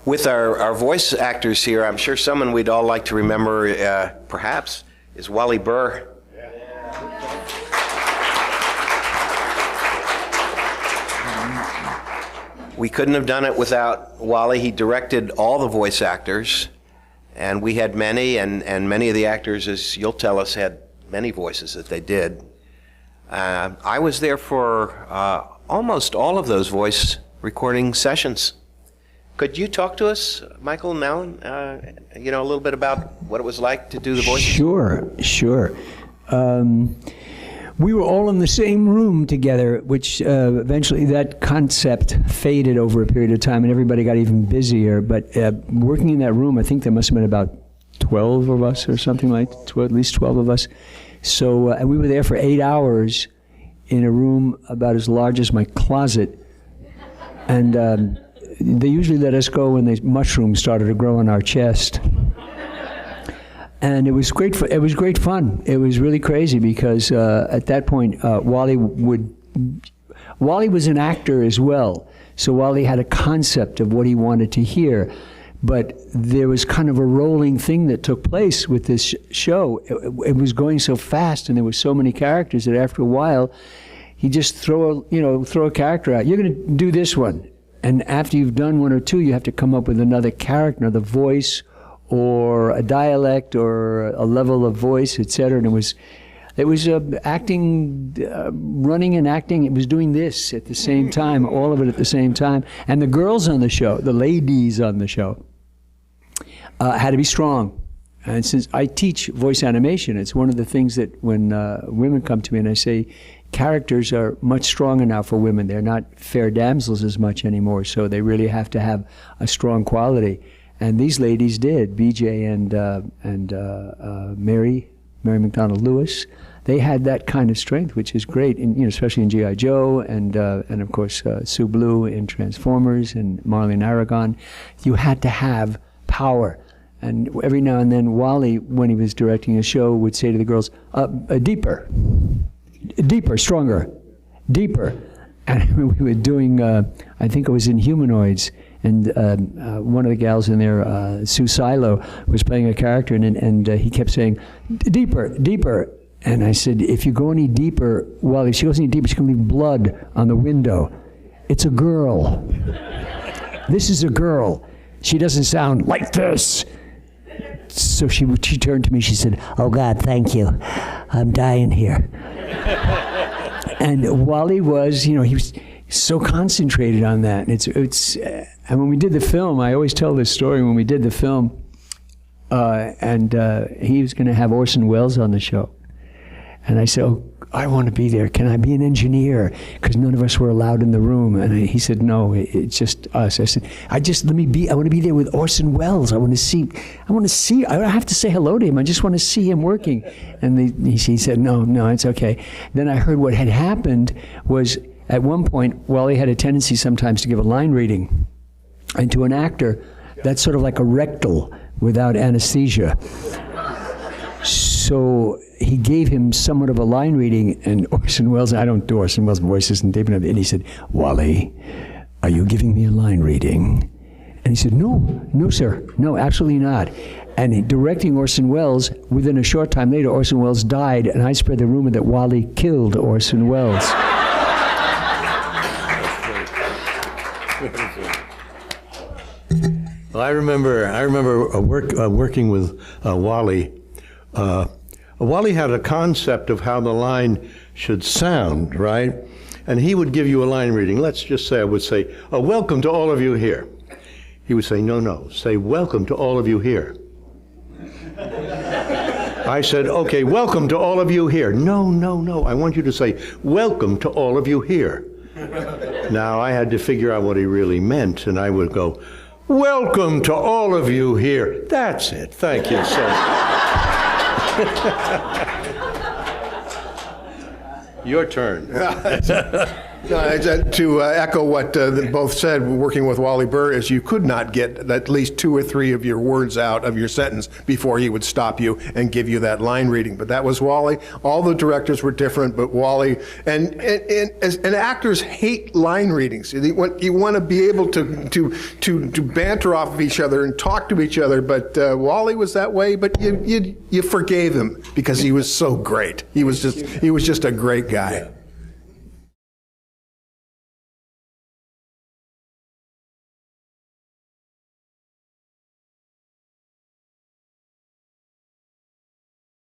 With our voice actors here, I'm sure someone we'd all like to remember, perhaps, is Wally Burr. We couldn't have done it without Wally. He directed all the voice actors, and we had many, and many of the actors, as you'll tell us, had many voices that they did. I was there for almost all of those voice recording sessions. Could you talk to us, Michael and Alan, a little bit about what it was like to do the voices? Sure. We were all in the same room together, which eventually that concept faded over a period of time, and everybody got even busier. But working in that room, I think there must have been about 12 of us or something like that, at least 12 of us. So and we were there for 8 hours in a room about as large as my closet. And they usually let us go when the mushrooms started to grow on our chest. And it was great. It was great fun. It was really crazy because at that point, Wally was an actor as well. So Wally had a concept of what he wanted to hear, but there was kind of a rolling thing that took place with this show. It was going so fast, and there were so many characters that after a while, he just throw a character out. You're going to do this one, and after you've done one or two, you have to come up with another character, another voice, or a dialect, or a level of voice, etc. And it was acting, running and acting. It was doing this at the same time, all of it at the same time. And the girls on the show, the ladies on the show, had to be strong. And since I teach voice animation, it's one of the things that when women come to me and I say, characters are much stronger now for women. They're not fair damsels as much anymore, so they really have to have a strong quality. And these ladies did. BJ and Mary McDonald Lewis. They had that kind of strength, which is great, especially in G.I. Joe, and of course Sue Blue in Transformers and Marlene Aragon. You had to have power. And every now and then, Wally, when he was directing a show, would say to the girls, deeper, stronger, deeper. And we were doing, I think it was in Humanoids, and one of the gals in there, Sue Silo, was playing a character, and he kept saying, deeper, deeper. And I said, if you go any deeper, well, if she goes any deeper, she's going to leave blood on the window. It's a girl. This is a girl. She doesn't sound like this. So she turned to me, she said, oh God, thank you. I'm dying here. And Wally was, he was so concentrated on that. And when we did the film, I always tell this story, when we did the film, and he was going to have Orson Welles on the show. And I said, oh, I want to be there. Can I be an engineer? Because none of us were allowed in the room. And he said, no, it's just us. I said, I want to be there with Orson Welles. I want to see, I don't have to say hello to him. I just want to see him working. And he said, no, it's okay. Then I heard what had happened was, at one point, Wally had a tendency sometimes to give a line reading. And to an actor, that's sort of like a rectal without anesthesia. So he gave him somewhat of a line reading, and Orson Welles, I don't do Orson Welles' voices and David, and he said, Wally, are you giving me a line reading? And he said, no, sir, no, absolutely not. And directing Orson Welles, within a short time later, Orson Welles died, and I spread the rumor that Wally killed Orson Welles. Well, I remember working with Wally. Wally had a concept of how the line should sound, right? And he would give you a line reading. Let's just say, I would say, welcome to all of you here. He would say, no, say, welcome to all of you here. I said, okay, welcome to all of you here. No, I want you to say, welcome to all of you here. Now, I had to figure out what he really meant, and I would go, welcome to all of you here. That's it. Thank you so much. Your turn. To echo what both said, working with Wally Burr is you could not get at least 2 or 3 of your words out of your sentence before he would stop you and give you that line reading. But that was Wally. All the directors were different, but Wally, and actors hate line readings. You want to be able to banter off of each other and talk to each other, but Wally was that way, but you forgave him because he was so great. He was just a great guy.